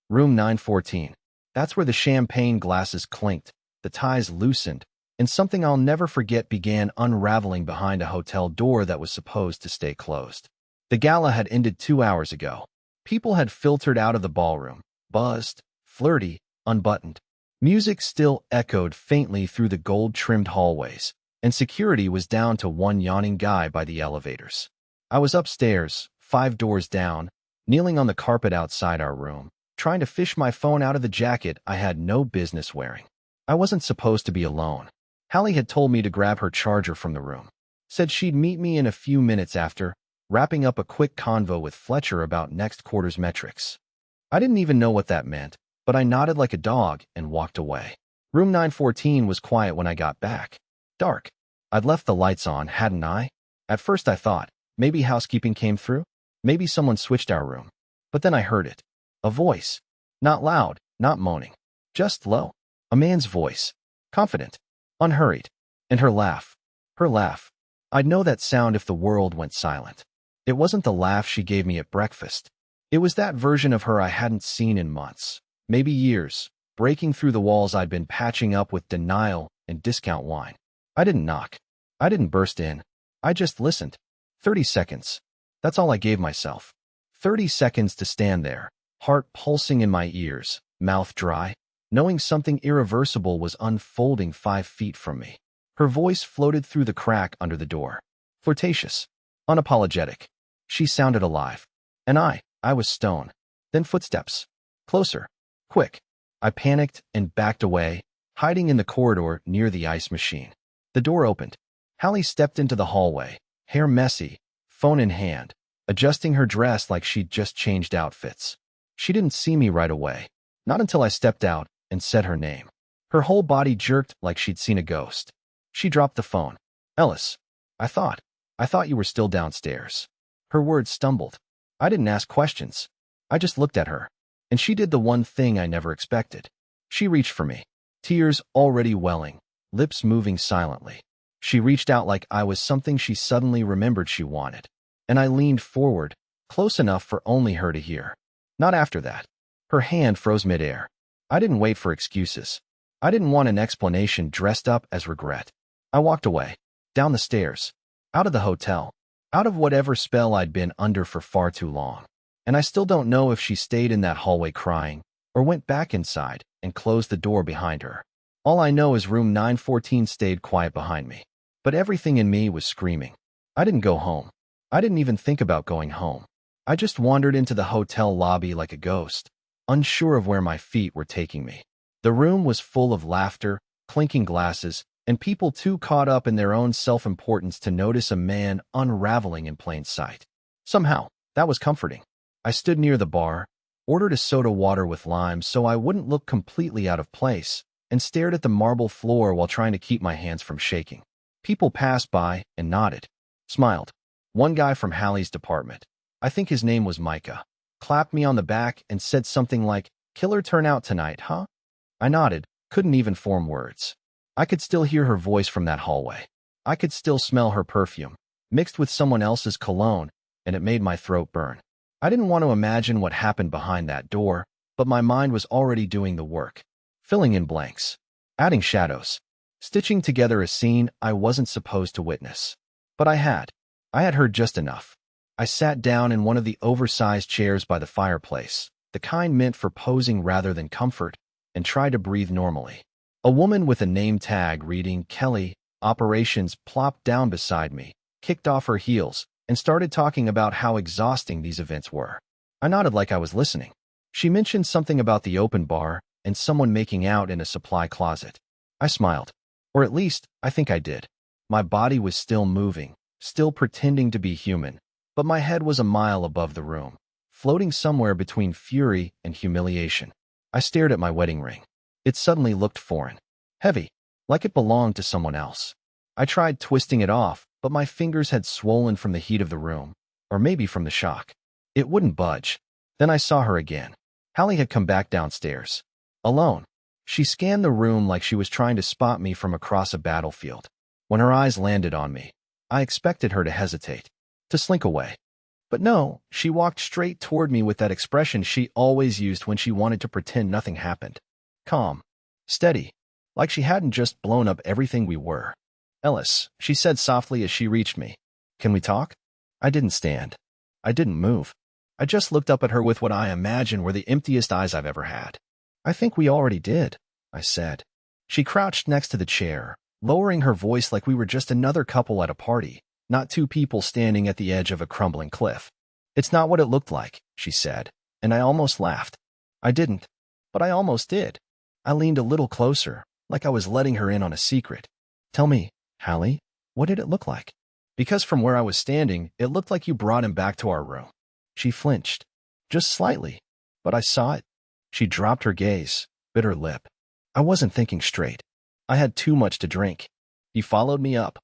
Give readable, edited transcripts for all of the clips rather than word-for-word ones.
Room 914. That's where the champagne glasses clinked, the ties loosened, and something I'll never forget began unraveling behind a hotel door that was supposed to stay closed. The gala had ended 2 hours ago. People had filtered out of the ballroom, buzzed, flirty, unbuttoned. Music still echoed faintly through the gold-trimmed hallways, and security was down to one yawning guy by the elevators. I was upstairs, 5 doors down, kneeling on the carpet outside our room, trying to fish my phone out of the jacket I had no business wearing. I wasn't supposed to be alone. Hallie had told me to grab her charger from the room. Said she'd meet me in a few minutes after, wrapping up a quick convo with Fletcher about next quarter's metrics. I didn't even know what that meant, but I nodded like a dog and walked away. Room 914 was quiet when I got back. Dark. I'd left the lights on, hadn't I? At first I thought, maybe housekeeping came through? Maybe someone switched our room. But then I heard it. A voice. Not loud, not moaning. Just low. A man's voice. Confident. Unhurried. And her laugh. Her laugh. I'd know that sound if the world went silent. It wasn't the laugh she gave me at breakfast. It was that version of her I hadn't seen in months, maybe years, breaking through the walls I'd been patching up with denial and discount wine. I didn't knock. I didn't burst in. I just listened. 30 seconds. That's all I gave myself. 30 seconds to stand there, heart pulsing in my ears, mouth dry, knowing something irreversible was unfolding 5 feet from me. Her voice floated through the crack under the door. Flirtatious. Unapologetic. She sounded alive. And I was stone. Then footsteps. Closer. Quick. I panicked and backed away, hiding in the corridor near the ice machine. The door opened. Hallie stepped into the hallway, hair messy, phone in hand, adjusting her dress like she'd just changed outfits. She didn't see me right away, not until I stepped out and said her name. Her whole body jerked like she'd seen a ghost. She dropped the phone. Ellis. I thought you were still downstairs. Her words stumbled. I didn't ask questions. I just looked at her. And she did the one thing I never expected. She reached for me, tears already welling, lips moving silently. She reached out like I was something she suddenly remembered she wanted. And I leaned forward, close enough for only her to hear. Not after that. Her hand froze midair. I didn't wait for excuses. I didn't want an explanation dressed up as regret. I walked away, down the stairs, out of the hotel, out of whatever spell I'd been under for far too long. And I still don't know if she stayed in that hallway crying, or went back inside and closed the door behind her. All I know is room 914 stayed quiet behind me. But everything in me was screaming. I didn't go home. I didn't even think about going home. I just wandered into the hotel lobby like a ghost, unsure of where my feet were taking me. The room was full of laughter, clinking glasses, and people too caught up in their own self-importance to notice a man unraveling in plain sight. Somehow, that was comforting. I stood near the bar, ordered a soda water with lime so I wouldn't look completely out of place, and stared at the marble floor while trying to keep my hands from shaking. People passed by and nodded, smiled. One guy from Hallie's department, I think his name was Micah, clapped me on the back and said something like, "Killer turnout tonight, huh?" I nodded, couldn't even form words. I could still hear her voice from that hallway. I could still smell her perfume, mixed with someone else's cologne, and it made my throat burn. I didn't want to imagine what happened behind that door, but my mind was already doing the work, filling in blanks, adding shadows, stitching together a scene I wasn't supposed to witness. But I had heard just enough. I sat down in one of the oversized chairs by the fireplace, the kind meant for posing rather than comfort, and tried to breathe normally. A woman with a name tag reading Kelly, Operations plopped down beside me, kicked off her heels, and started talking about how exhausting these events were. I nodded like I was listening. She mentioned something about the open bar and someone making out in a supply closet. I smiled. Or at least, I think I did. My body was still moving, still pretending to be human, but my head was a mile above the room, floating somewhere between fury and humiliation. I stared at my wedding ring. It suddenly looked foreign, heavy, like it belonged to someone else. I tried twisting it off, but my fingers had swollen from the heat of the room, or maybe from the shock. It wouldn't budge. Then I saw her again. Hallie had come back downstairs. Alone. She scanned the room like she was trying to spot me from across a battlefield. When her eyes landed on me, I expected her to hesitate, to slink away. But no, she walked straight toward me with that expression she always used when she wanted to pretend nothing happened. Calm. Steady. Like she hadn't just blown up everything we were. Ellis, she said softly as she reached me. Can we talk? I didn't stand. I didn't move. I just looked up at her with what I imagine were the emptiest eyes I've ever had. I think we already did, I said. She crouched next to the chair, lowering her voice like we were just another couple at a party, not two people standing at the edge of a crumbling cliff. It's not what it looked like, she said, and I almost laughed. I didn't, but I almost did. I leaned a little closer, like I was letting her in on a secret. Tell me, Hallie, what did it look like? Because from where I was standing, it looked like you brought him back to our room. She flinched, just slightly, but I saw it. She dropped her gaze, bit her lip. I wasn't thinking straight. I had too much to drink. He followed me up.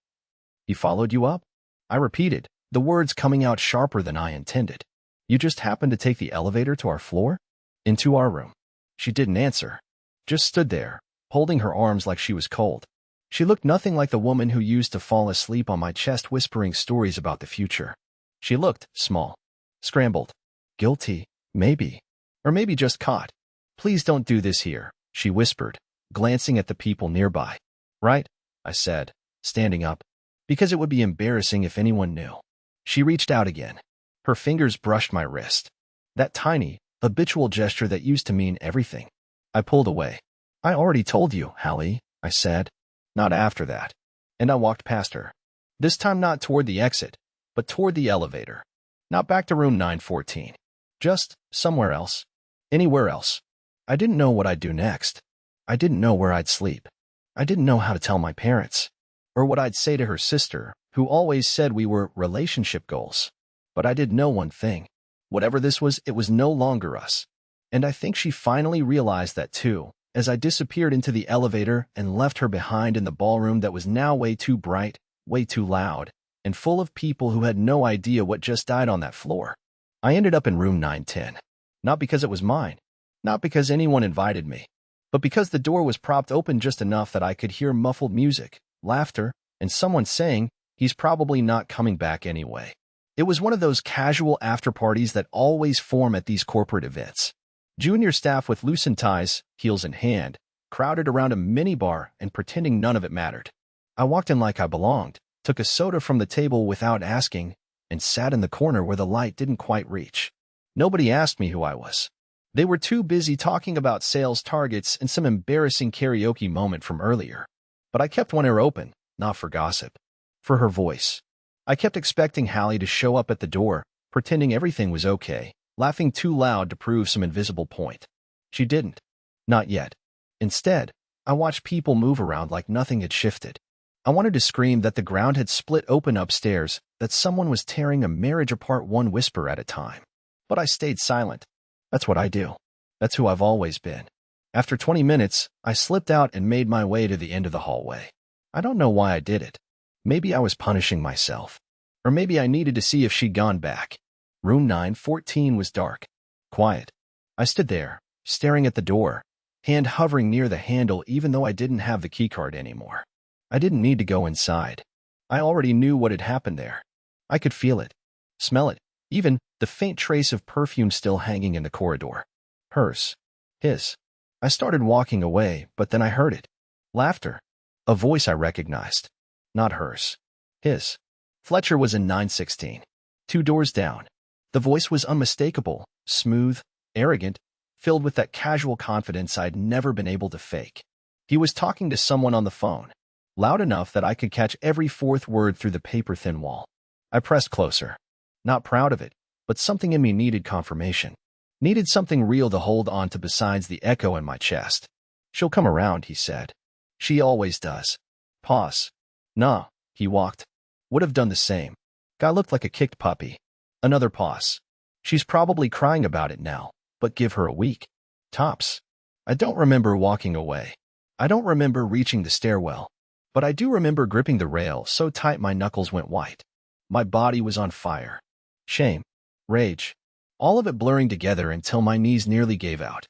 He followed you up? I repeated, the words coming out sharper than I intended. You just happened to take the elevator to our floor? Into our room. She didn't answer, just stood there, holding her arms like she was cold. She looked nothing like the woman who used to fall asleep on my chest whispering stories about the future. She looked small, scrambled, guilty, maybe, or maybe just caught. Please don't do this here, she whispered, glancing at the people nearby. Right? I said, standing up, because it would be embarrassing if anyone knew. She reached out again. Her fingers brushed my wrist. That tiny, habitual gesture that used to mean everything. I pulled away. I already told you, Hallie, I said. Not after that. And I walked past her. This time not toward the exit, but toward the elevator. Not back to room 914. Just somewhere else. Anywhere else. I didn't know what I'd do next. I didn't know where I'd sleep. I didn't know how to tell my parents. Or what I'd say to her sister, who always said we were relationship goals. But I did know one thing. Whatever this was, it was no longer us. And I think she finally realized that too, as I disappeared into the elevator and left her behind in the ballroom that was now way too bright, way too loud, and full of people who had no idea what just died on that floor. I ended up in room 910. Not because it was mine, not because anyone invited me, but because the door was propped open just enough that I could hear muffled music, laughter, and someone saying, he's probably not coming back anyway. It was one of those casual after-parties that always form at these corporate events. Junior staff with loosened ties, heels in hand, crowded around a minibar and pretending none of it mattered. I walked in like I belonged, took a soda from the table without asking, and sat in the corner where the light didn't quite reach. Nobody asked me who I was. They were too busy talking about sales targets and some embarrassing karaoke moment from earlier. But I kept one ear open, not for gossip, for her voice. I kept expecting Hallie to show up at the door, pretending everything was okay, laughing too loud to prove some invisible point. She didn't. Not yet. Instead, I watched people move around like nothing had shifted. I wanted to scream that the ground had split open upstairs, that someone was tearing a marriage apart one whisper at a time. But I stayed silent. That's what I do. That's who I've always been. After 20 minutes, I slipped out and made my way to the end of the hallway. I don't know why I did it. Maybe I was punishing myself. Or maybe I needed to see if she'd gone back. Room 914 was dark. Quiet. I stood there, staring at the door, hand hovering near the handle even though I didn't have the keycard anymore. I didn't need to go inside. I already knew what had happened there. I could feel it, smell it, even the faint trace of perfume still hanging in the corridor. Hers. His. I started walking away, but then I heard it. Laughter. A voice I recognized. Not hers. His. Fletcher was in 916. 2 doors down. The voice was unmistakable, smooth, arrogant, filled with that casual confidence I'd never been able to fake. He was talking to someone on the phone, loud enough that I could catch every fourth word through the paper-thin wall. I pressed closer. Not proud of it, but something in me needed confirmation. Needed something real to hold on to besides the echo in my chest. She'll come around, he said. She always does. Pause. Nah, he walked. Would have done the same. Guy looked like a kicked puppy. Another pause. She's probably crying about it now, but give her a week. Tops. I don't remember walking away. I don't remember reaching the stairwell, but I do remember gripping the rail so tight my knuckles went white. My body was on fire. Shame. Rage. All of it blurring together until my knees nearly gave out.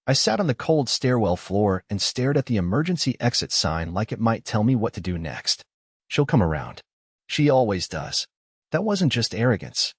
I sat on the cold stairwell floor and stared at the emergency exit sign like it might tell me what to do next. She'll come around. She always does. That wasn't just arrogance.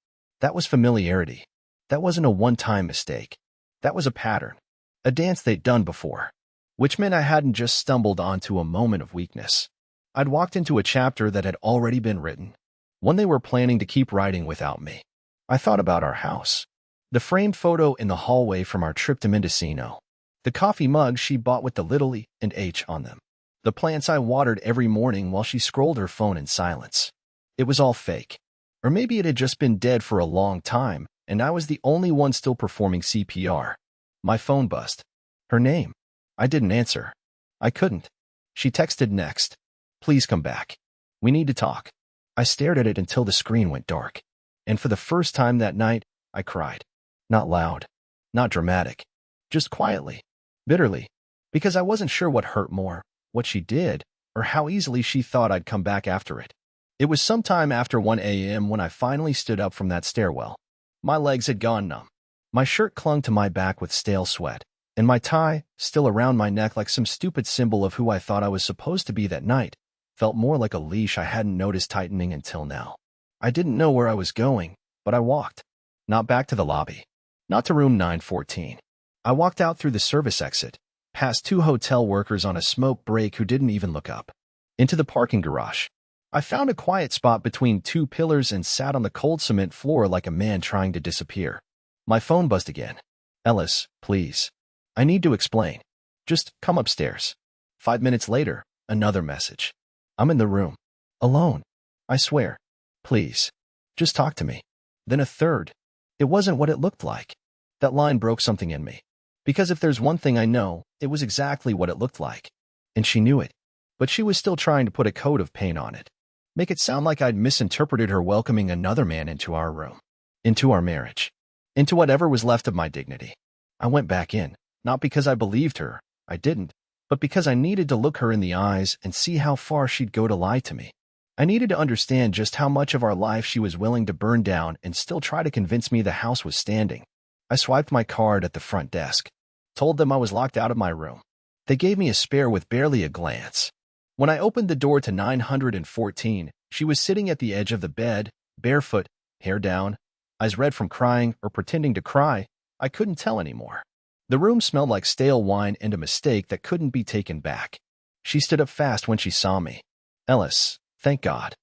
That was familiarity. That wasn't a one-time mistake. That was a pattern, a dance they'd done before, which meant I hadn't just stumbled onto a moment of weakness. I'd walked into a chapter that had already been written, one they were planning to keep writing without me. I thought about our house, the framed photo in the hallway from our trip to Mendocino, the coffee mugs she bought with the little E and H on them, the plants I watered every morning while she scrolled her phone in silence. It was all fake. Or maybe it had just been dead for a long time, and I was the only one still performing CPR. My phone buzzed. Her name. I didn't answer. I couldn't. She texted next. Please come back. We need to talk. I stared at it until the screen went dark. And for the first time that night, I cried. Not loud. Not dramatic. Just quietly. Bitterly. Because I wasn't sure what hurt more, what she did, or how easily she thought I'd come back after it. It was sometime after 1 a.m. when I finally stood up from that stairwell. My legs had gone numb. My shirt clung to my back with stale sweat, and my tie, still around my neck like some stupid symbol of who I thought I was supposed to be that night, felt more like a leash I hadn't noticed tightening until now. I didn't know where I was going, but I walked. Not back to the lobby. Not to room 914. I walked out through the service exit, past 2 hotel workers on a smoke break who didn't even look up, into the parking garage. I found a quiet spot between 2 pillars and sat on the cold cement floor like a man trying to disappear. My phone buzzed again. Ellis, please. I need to explain. Just come upstairs. 5 minutes later, another message. I'm in the room. Alone. I swear. Please. Just talk to me. Then a third. It wasn't what it looked like. That line broke something in me. Because if there's one thing I know, it was exactly what it looked like. And she knew it. But she was still trying to put a coat of paint on it. Make it sound like I'd misinterpreted her welcoming another man into our room. Into our marriage. Into whatever was left of my dignity. I went back in, not because I believed her, I didn't, but because I needed to look her in the eyes and see how far she'd go to lie to me. I needed to understand just how much of our life she was willing to burn down and still try to convince me the house was standing. I swiped my card at the front desk, told them I was locked out of my room. They gave me a spare with barely a glance. When I opened the door to 914, she was sitting at the edge of the bed, barefoot, hair down, eyes red from crying or pretending to cry. I couldn't tell anymore. The room smelled like stale wine and a mistake that couldn't be taken back. She stood up fast when she saw me. Ellis, thank God.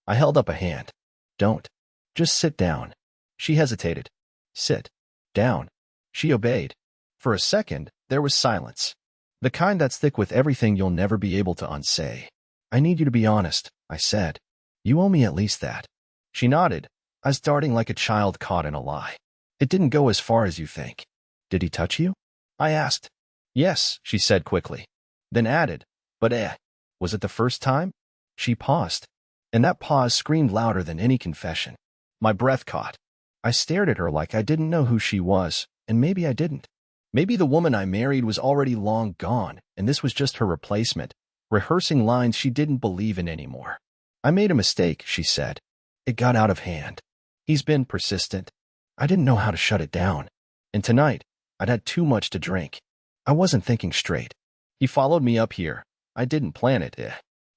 I held up a hand. Don't. Just sit down. She hesitated. Sit. Down. She obeyed. For a second, there was silence. The kind that's thick with everything you'll never be able to unsay. I need you to be honest, I said. You owe me at least that. She nodded, eyes darting like a child caught in a lie. It didn't go as far as you think. Did he touch you? I asked. Yes, she said quickly. Then added, but was it the first time? She paused. And that pause screamed louder than any confession. My breath caught. I stared at her like I didn't know who she was, and maybe I didn't. Maybe the woman I married was already long gone, and this was just her replacement, rehearsing lines she didn't believe in anymore. I made a mistake, she said. It got out of hand. He's been persistent. I didn't know how to shut it down. And tonight, I'd had too much to drink. I wasn't thinking straight. He followed me up here. I didn't plan it.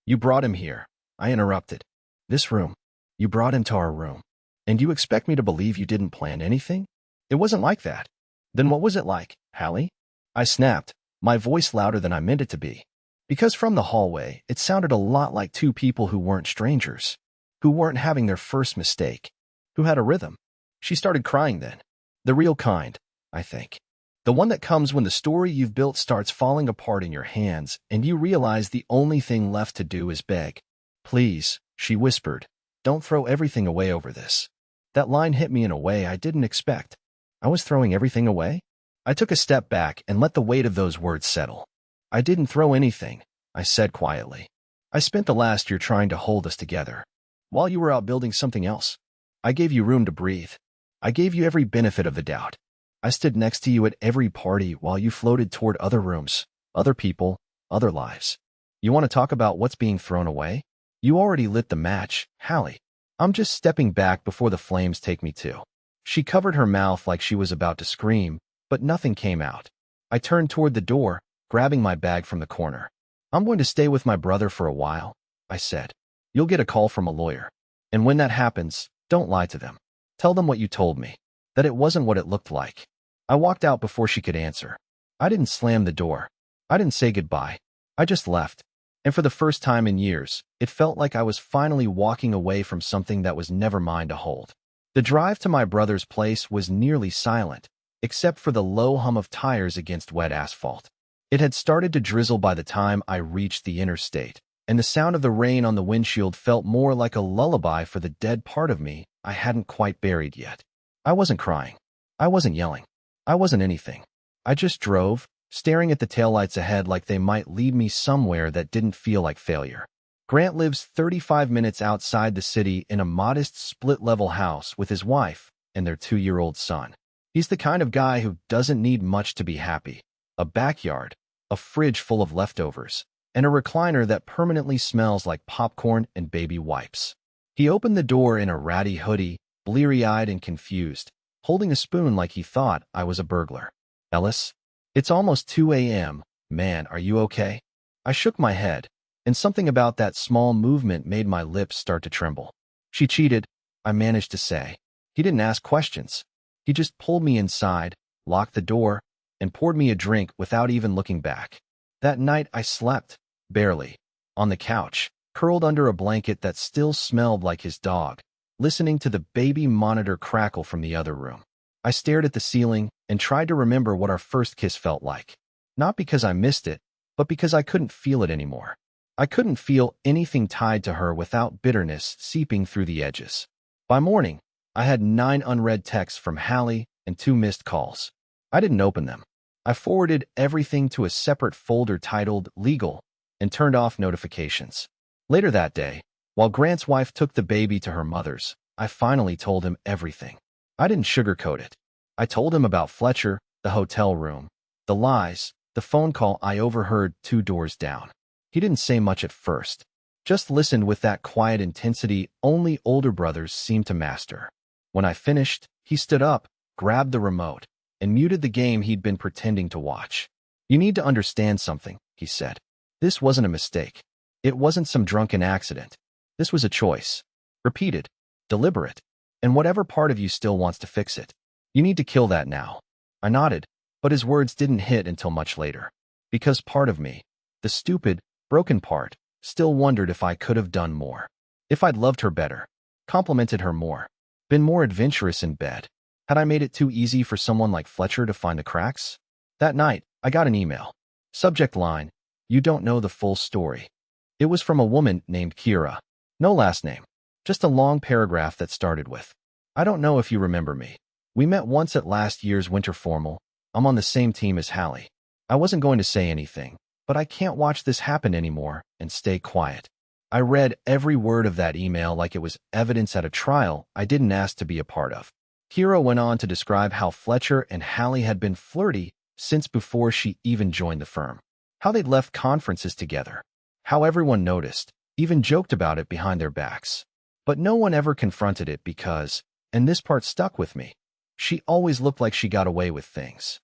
You brought him here. I interrupted. This room. You brought him to our room. And you expect me to believe you didn't plan anything? It wasn't like that. Then what was it like, Hallie? I snapped, my voice louder than I meant it to be. Because from the hallway, it sounded a lot like 2 people who weren't strangers, who weren't having their first mistake, who had a rhythm. She started crying then. The real kind, I think. The one that comes when the story you've built starts falling apart in your hands and you realize the only thing left to do is beg. Please, she whispered, don't throw everything away over this. That line hit me in a way I didn't expect. I was throwing everything away? I took a step back and let the weight of those words settle. I didn't throw anything, I said quietly. I spent the last year trying to hold us together, while you were out building something else. I gave you room to breathe. I gave you every benefit of the doubt. I stood next to you at every party while you floated toward other rooms, other people, other lives. You want to talk about what's being thrown away? You already lit the match, Hallie. I'm just stepping back before the flames take me too. She covered her mouth like she was about to scream, but nothing came out. I turned toward the door, grabbing my bag from the corner. I'm going to stay with my brother for a while, I said. You'll get a call from a lawyer. And when that happens, don't lie to them. Tell them what you told me, that it wasn't what it looked like. I walked out before she could answer. I didn't slam the door. I didn't say goodbye. I just left. And for the first time in years, it felt like I was finally walking away from something that was never mine to hold. The drive to my brother's place was nearly silent, except for the low hum of tires against wet asphalt. It had started to drizzle by the time I reached the interstate, and the sound of the rain on the windshield felt more like a lullaby for the dead part of me I hadn't quite buried yet. I wasn't crying. I wasn't yelling. I wasn't anything. I just drove, staring at the taillights ahead like they might lead me somewhere that didn't feel like failure. Grant lives 35 minutes outside the city in a modest split-level house with his wife and their 2-year-old son. He's the kind of guy who doesn't need much to be happy. A backyard, a fridge full of leftovers, and a recliner that permanently smells like popcorn and baby wipes. He opened the door in a ratty hoodie, bleary-eyed and confused, holding a spoon like he thought I was a burglar. "Ellis? It's almost 2 a.m. Man, are you okay?" I shook my head, and something about that small movement made my lips start to tremble. "She cheated," I managed to say. He didn't ask questions. He just pulled me inside, locked the door, and poured me a drink without even looking back. That night I slept, barely, on the couch, curled under a blanket that still smelled like his dog, listening to the baby monitor crackle from the other room. I stared at the ceiling and tried to remember what our first kiss felt like. Not because I missed it, but because I couldn't feel it anymore. I couldn't feel anything tied to her without bitterness seeping through the edges. By morning, I had 9 unread texts from Hallie and 2 missed calls. I didn't open them. I forwarded everything to a separate folder titled Legal and turned off notifications. Later that day, while Grant's wife took the baby to her mother's, I finally told him everything. I didn't sugarcoat it. I told him about Fletcher, the hotel room, the lies, the phone call I overheard 2 doors down. He didn't say much at first, just listened with that quiet intensity only older brothers seem to master. When I finished, he stood up, grabbed the remote, and muted the game he'd been pretending to watch. "You need to understand something," he said. "This wasn't a mistake. It wasn't some drunken accident. This was a choice. Repeated, deliberate, and whatever part of you still wants to fix it. You need to kill that now." I nodded, but his words didn't hit until much later. Because part of me, the stupid, broken part, still wondered if I could have done more. If I'd loved her better, complimented her more, been more adventurous in bed. Had I made it too easy for someone like Fletcher to find the cracks? That night, I got an email. Subject line, "You don't know the full story." It was from a woman named Kira. No last name. Just a long paragraph that started with, "I don't know if you remember me. We met once at last year's winter formal. I'm on the same team as Hallie. I wasn't going to say anything, but I can't watch this happen anymore and stay quiet." I read every word of that email like it was evidence at a trial I didn't ask to be a part of. Kira went on to describe how Fletcher and Hallie had been flirty since before she even joined the firm. How they'd left conferences together. How everyone noticed, even joked about it behind their backs. But no one ever confronted it because, and this part stuck with me, she always looked like she got away with things.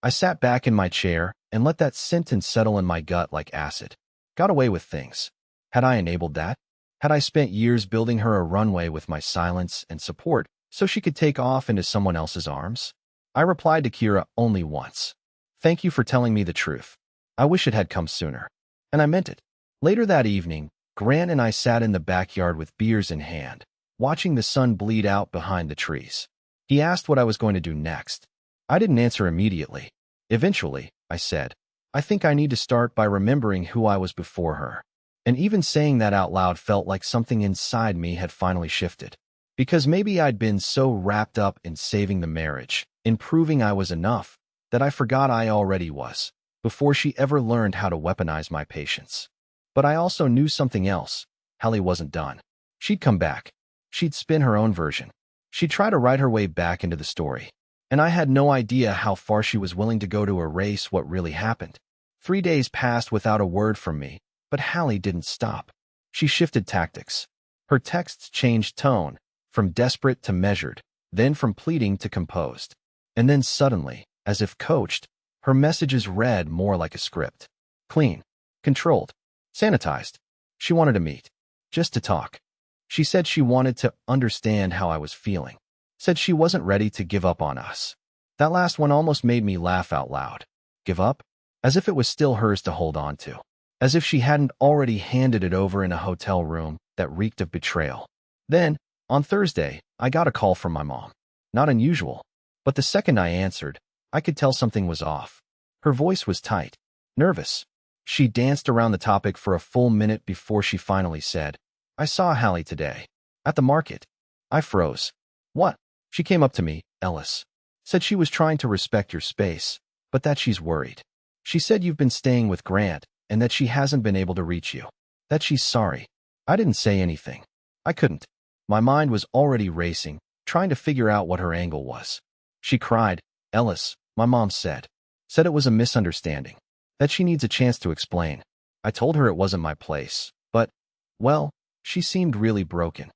I sat back in my chair and let that sentence settle in my gut like acid. Got away with things. Had I enabled that? Had I spent years building her a runway with my silence and support so she could take off into someone else's arms? I replied to Kira only once. "Thank you for telling me the truth. I wish it had come sooner." And I meant it. Later that evening, Grant and I sat in the backyard with beers in hand, watching the sun bleed out behind the trees. He asked what I was going to do next. I didn't answer immediately. Eventually, I said, "I think I need to start by remembering who I was before her." And even saying that out loud felt like something inside me had finally shifted. Because maybe I'd been so wrapped up in saving the marriage, in proving I was enough, that I forgot I already was, before she ever learned how to weaponize my patience. But I also knew something else. Hallie wasn't done. She'd come back. She'd spin her own version. She'd try to write her way back into the story. And I had no idea how far she was willing to go to erase what really happened. 3 days passed without a word from me, but Hallie didn't stop. She shifted tactics. Her texts changed tone, from desperate to measured, then from pleading to composed. And then suddenly, as if coached, her messages read more like a script. Clean, controlled, sanitized. She wanted to meet, just to talk. She said she wanted to understand how I was feeling. said she wasn't ready to give up on us. That last one almost made me laugh out loud. Give up? As if it was still hers to hold on to. As if she hadn't already handed it over in a hotel room that reeked of betrayal. Then, on Thursday, I got a call from my mom. Not unusual, but the second I answered, I could tell something was off. Her voice was tight, nervous. She danced around the topic for a full minute before she finally said, I saw Hallie today. At the market. I froze. What? She came up to me, Ellis. Said she was trying to respect your space, but that she's worried. She said you've been staying with Grant and that she hasn't been able to reach you. That she's sorry. I didn't say anything. I couldn't. My mind was already racing, trying to figure out what her angle was. She cried, Ellis, my mom said. Said it was a misunderstanding. That she needs a chance to explain. I told her it wasn't my place, but, well, she seemed really broken.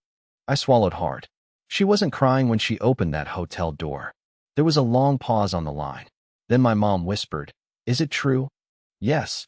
I swallowed hard. She wasn't crying when she opened that hotel door. There was a long pause on the line. Then my mom whispered, Is it true? Yes.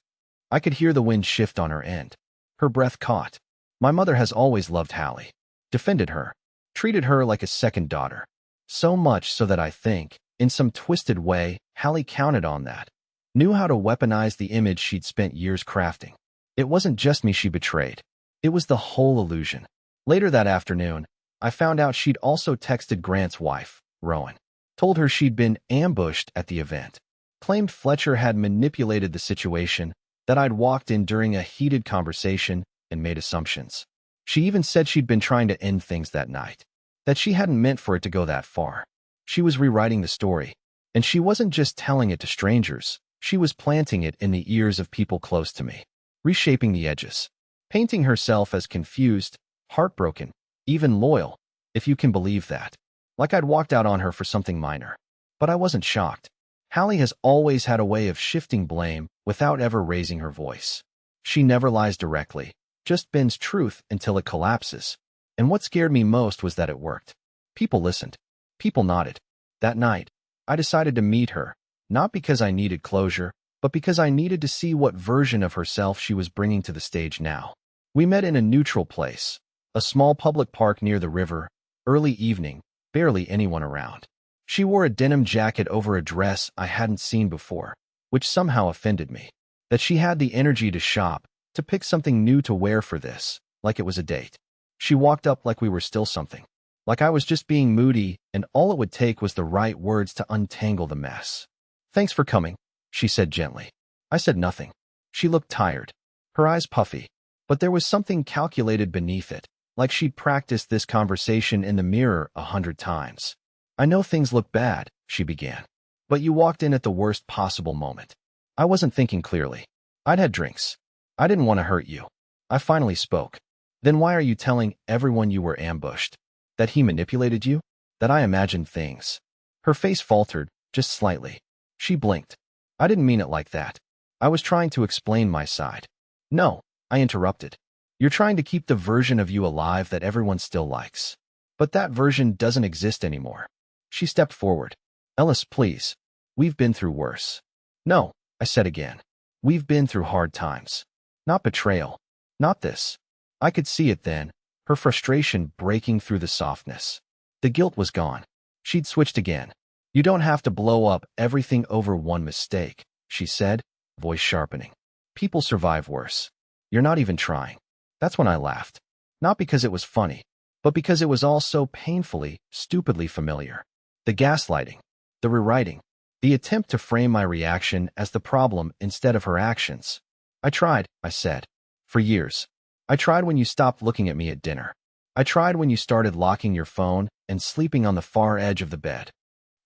I could hear the wind shift on her end. Her breath caught. My mother has always loved Hallie. Defended her. Treated her like a second daughter. So much so that I think, in some twisted way, Hallie counted on that. Knew how to weaponize the image she'd spent years crafting. It wasn't just me she betrayed. It was the whole illusion. Later that afternoon, I found out she'd also texted Grant's wife, Rowan. Told her she'd been ambushed at the event. Claimed Fletcher had manipulated the situation, that I'd walked in during a heated conversation and made assumptions. She even said she'd been trying to end things that night. That she hadn't meant for it to go that far. She was rewriting the story. And she wasn't just telling it to strangers. She was planting it in the ears of people close to me. Reshaping the edges. Painting herself as confused, heartbroken, even loyal, if you can believe that. Like I'd walked out on her for something minor. But I wasn't shocked. Hallie has always had a way of shifting blame without ever raising her voice. She never lies directly, just bends truth until it collapses. And what scared me most was that it worked. People listened. People nodded. That night, I decided to meet her, not because I needed closure, but because I needed to see what version of herself she was bringing to the stage now. We met in a neutral place, a small public park near the river, early evening, barely anyone around. She wore a denim jacket over a dress I hadn't seen before, which somehow offended me. That she had the energy to shop, to pick something new to wear for this, like it was a date. She walked up like we were still something. Like I was just being moody, and all it would take was the right words to untangle the mess. Thanks for coming, she said gently. I said nothing. She looked tired, her eyes puffy, but there was something calculated beneath it, like she'd practiced this conversation in the mirror 100 times. I know things look bad, she began. But you walked in at the worst possible moment. I wasn't thinking clearly. I'd had drinks. I didn't want to hurt you. I finally spoke. Then why are you telling everyone you were ambushed? That he manipulated you? That I imagined things? Her face faltered, just slightly. She blinked. I didn't mean it like that. I was trying to explain my side. No, I interrupted. You're trying to keep the version of you alive that everyone still likes. But that version doesn't exist anymore. She stepped forward. Ellis, please. We've been through worse. No, I said again. We've been through hard times. Not betrayal. Not this. I could see it then, her frustration breaking through the softness. The guilt was gone. She'd switched again. You don't have to blow up everything over one mistake, she said, voice sharpening. People survive worse. You're not even trying. That's when I laughed. Not because it was funny, but because it was all so painfully, stupidly familiar. The gaslighting, the rewriting, the attempt to frame my reaction as the problem instead of her actions. I tried, I said. For years. I tried when you stopped looking at me at dinner. I tried when you started locking your phone and sleeping on the far edge of the bed.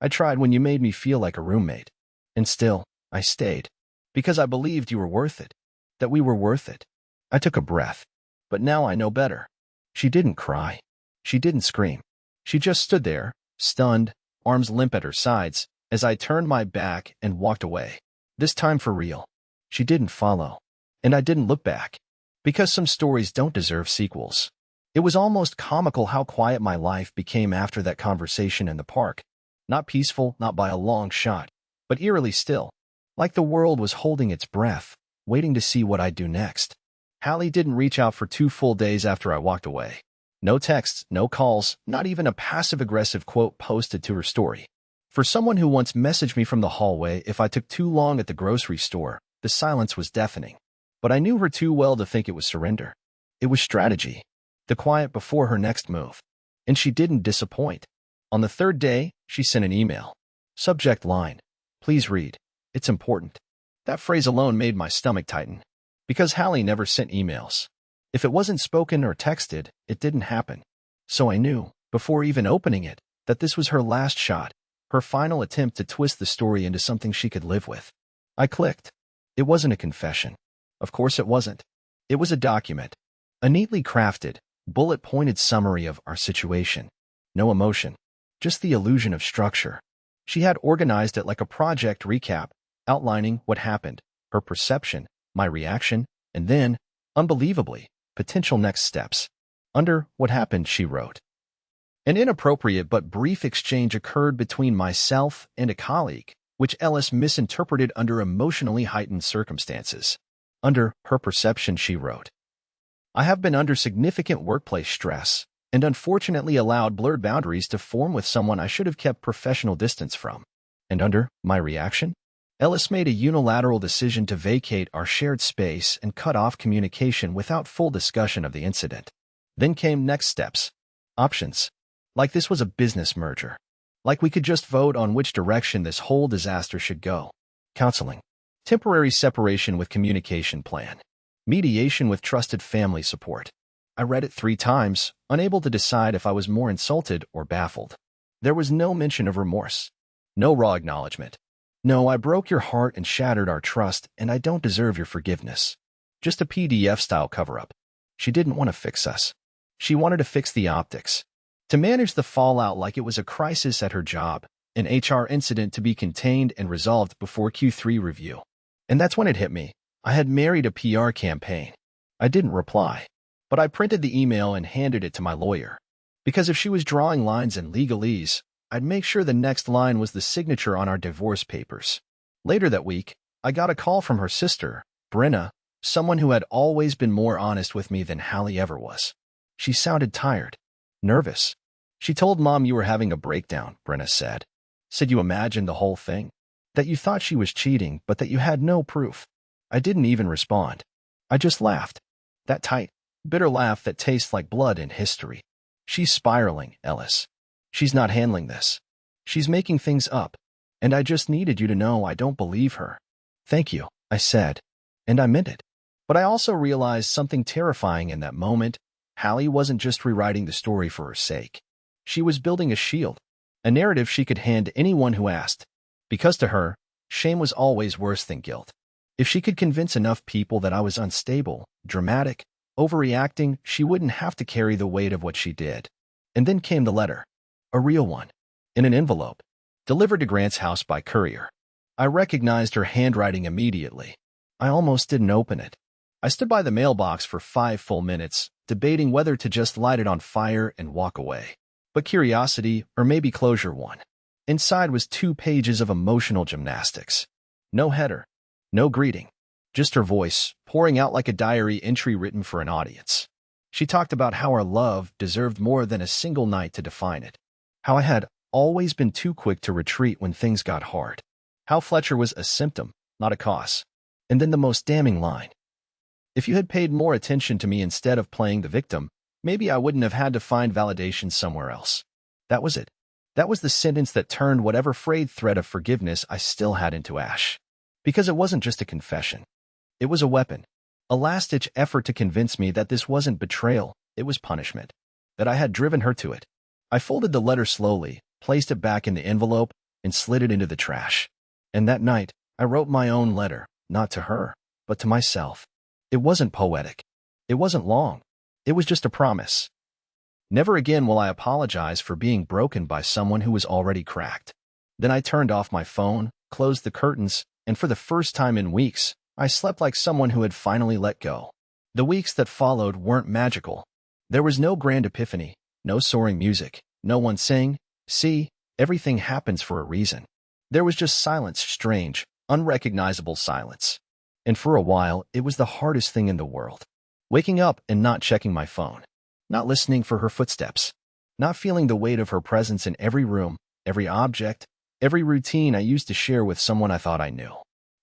I tried when you made me feel like a roommate. And still, I stayed. Because I believed you were worth it. That we were worth it. I took a breath. But now I know better. She didn't cry. She didn't scream. She just stood there, stunned, arms limp at her sides, as I turned my back and walked away. This time for real. She didn't follow. And I didn't look back. Because some stories don't deserve sequels. It was almost comical how quiet my life became after that conversation in the park. Not peaceful, not by a long shot, but eerily still. Like the world was holding its breath, waiting to see what I'd do next. Hallie didn't reach out for 2 full days after I walked away. No texts, no calls, not even a passive-aggressive quote posted to her story. For someone who once messaged me from the hallway if I took too long at the grocery store, the silence was deafening. But I knew her too well to think it was surrender. It was strategy. The quiet before her next move. And she didn't disappoint. On the third day, she sent an email. Subject line: please read. It's important. That phrase alone made my stomach tighten. Because Hallie never sent emails. If it wasn't spoken or texted, it didn't happen. So I knew, before even opening it, that this was her last shot, her final attempt to twist the story into something she could live with. I clicked. It wasn't a confession. Of course it wasn't. It was a document. A neatly crafted, bullet-pointed summary of our situation. No emotion. Just the illusion of structure. She had organized it like a project recap, outlining what happened, her perception, my reaction, and then, unbelievably, potential next steps. Under what happened, she wrote: an inappropriate but brief exchange occurred between myself and a colleague, which Ellis misinterpreted under emotionally heightened circumstances. Under her perception, she wrote: I have been under significant workplace stress and unfortunately allowed blurred boundaries to form with someone I should have kept professional distance from. And under my reaction, Ellis made a unilateral decision to vacate our shared space and cut off communication without full discussion of the incident. Then came next steps. Options. Like this was a business merger. Like we could just vote on which direction this whole disaster should go. Counseling. Temporary separation with communication plan. Mediation with trusted family support. I read it 3 times, unable to decide if I was more insulted or baffled. There was no mention of remorse. No raw acknowledgement. No, I broke your heart and shattered our trust, and I don't deserve your forgiveness. Just a PDF-style cover-up. She didn't want to fix us. She wanted to fix the optics. To manage the fallout like it was a crisis at her job, an HR incident to be contained and resolved before Q3 review. And that's when it hit me. I had married a PR campaign. I didn't reply, but I printed the email and handed it to my lawyer. Because if she was drawing lines in legalese, I'd make sure the next line was the signature on our divorce papers. Later that week, I got a call from her sister, Brenna, someone who had always been more honest with me than Hallie ever was. She sounded tired, nervous. She told Mom you were having a breakdown, Brenna said. Said you imagined the whole thing. That you thought she was cheating, but that you had no proof. I didn't even respond. I just laughed. That tight, bitter laugh that tastes like blood in history. She's spiraling, Ellis. She's not handling this. She's making things up. And I just needed you to know I don't believe her. Thank you, I said. And I meant it. But I also realized something terrifying in that moment. Hallie wasn't just rewriting the story for her sake. She was building a shield, a narrative she could hand to anyone who asked. Because to her, shame was always worse than guilt. If she could convince enough people that I was unstable, dramatic, overreacting, she wouldn't have to carry the weight of what she did. And then came the letter. A real one. In an envelope. Delivered to Grant's house by courier. I recognized her handwriting immediately. I almost didn't open it. I stood by the mailbox for 5 full minutes, debating whether to just light it on fire and walk away. But curiosity, or maybe closure, won. Inside was 2 pages of emotional gymnastics. No header. No greeting. Just her voice, pouring out like a diary entry written for an audience. She talked about how our love deserved more than a single night to define it. How I had always been too quick to retreat when things got hard. How Fletcher was a symptom, not a cause. And then the most damning line. If you had paid more attention to me instead of playing the victim, maybe I wouldn't have had to find validation somewhere else. That was it. That was the sentence that turned whatever frayed thread of forgiveness I still had into ash. Because it wasn't just a confession. It was a weapon. A last-ditch effort to convince me that this wasn't betrayal, it was punishment. That I had driven her to it. I folded the letter slowly, placed it back in the envelope, and slid it into the trash. And that night, I wrote my own letter, not to her, but to myself. It wasn't poetic. It wasn't long. It was just a promise. Never again will I apologize for being broken by someone who was already cracked. Then I turned off my phone, closed the curtains, and for the first time in weeks, I slept like someone who had finally let go. The weeks that followed weren't magical. There was no grand epiphany, no soaring music, no one saying, "See, everything happens for a reason." There was just silence, strange, unrecognizable silence. And for a while, it was the hardest thing in the world. Waking up and not checking my phone. not listening for her footsteps, not feeling the weight of her presence in every room, every object, every routine I used to share with someone I thought I knew.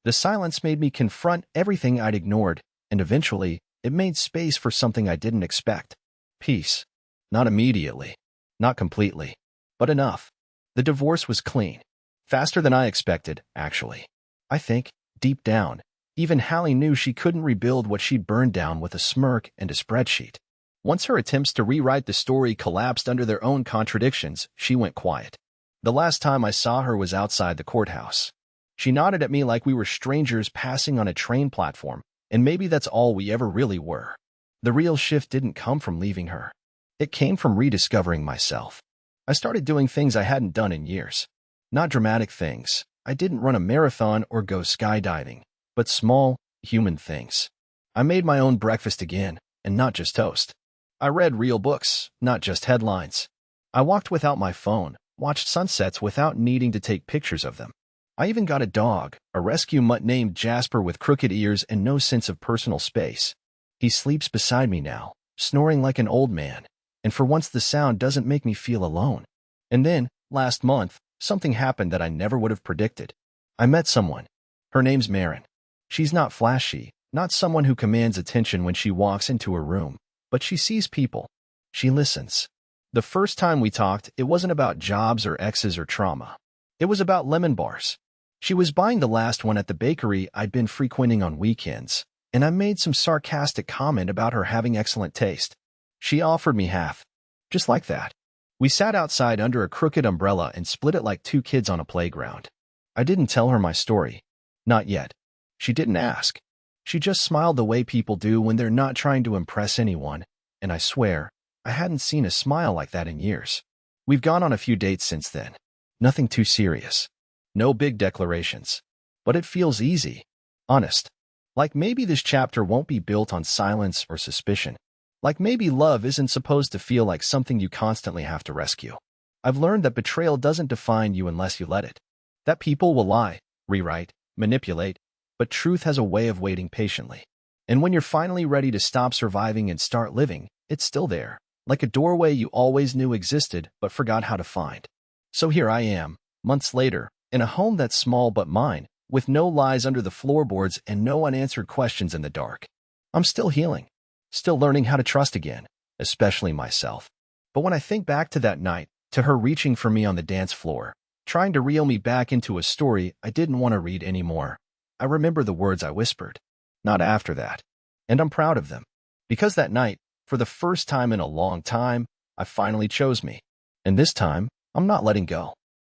The silence made me confront everything I'd ignored, and eventually, it made space for something I didn't expect. Peace. Not immediately, not completely, but enough. The divorce was clean. Faster than I expected, actually. I think, deep down, even Hallie knew she couldn't rebuild what she'd burned down with a smirk and a spreadsheet. Once her attempts to rewrite the story collapsed under their own contradictions, she went quiet. The last time I saw her was outside the courthouse. She nodded at me like we were strangers passing on a train platform, and maybe that's all we ever really were. The real shift didn't come from leaving her. It came from rediscovering myself. I started doing things I hadn't done in years. Not dramatic things. I didn't run a marathon or go skydiving, but small, human things. I made my own breakfast again, and not just toast. I read real books, not just headlines. I walked without my phone, watched sunsets without needing to take pictures of them. I even got a dog, a rescue mutt named Jasper with crooked ears and no sense of personal space. He sleeps beside me now, snoring like an old man, and for once the sound doesn't make me feel alone. And then, last month, something happened that I never would have predicted. I met someone. Her name's Marin. She's not flashy, not someone who commands attention when she walks into a room, but she sees people. She listens. The first time we talked, it wasn't about jobs or exes or trauma. It was about lemon bars. She was buying the last one at the bakery I'd been frequenting on weekends, and I made some sarcastic comment about her having excellent taste. She offered me half. Just like that. We sat outside under a crooked umbrella and split it like two kids on a playground. I didn't tell her my story. Not yet. She didn't ask. She just smiled the way people do when they're not trying to impress anyone, and I swear, I hadn't seen a smile like that in years. We've gone on a few dates since then. Nothing too serious. No big declarations. But it feels easy. Honest. Like maybe this chapter won't be built on silence or suspicion. Like maybe love isn't supposed to feel like something you constantly have to rescue. I've learned that betrayal doesn't define you unless you let it. That people will lie, rewrite, manipulate, but truth has a way of waiting patiently. And when you're finally ready to stop surviving and start living, it's still there, like a doorway you always knew existed but forgot how to find. So here I am, months later, in a home that's small but mine, with no lies under the floorboards and no unanswered questions in the dark. I'm still healing, still learning how to trust again, especially myself. But when I think back to that night, to her reaching for me on the dance floor, trying to reel me back into a story I didn't want to read anymore, I remember the words I whispered. Not after that. And I'm proud of them. Because that night, for the first time in a long time, I finally chose me. And this time, I'm not letting go.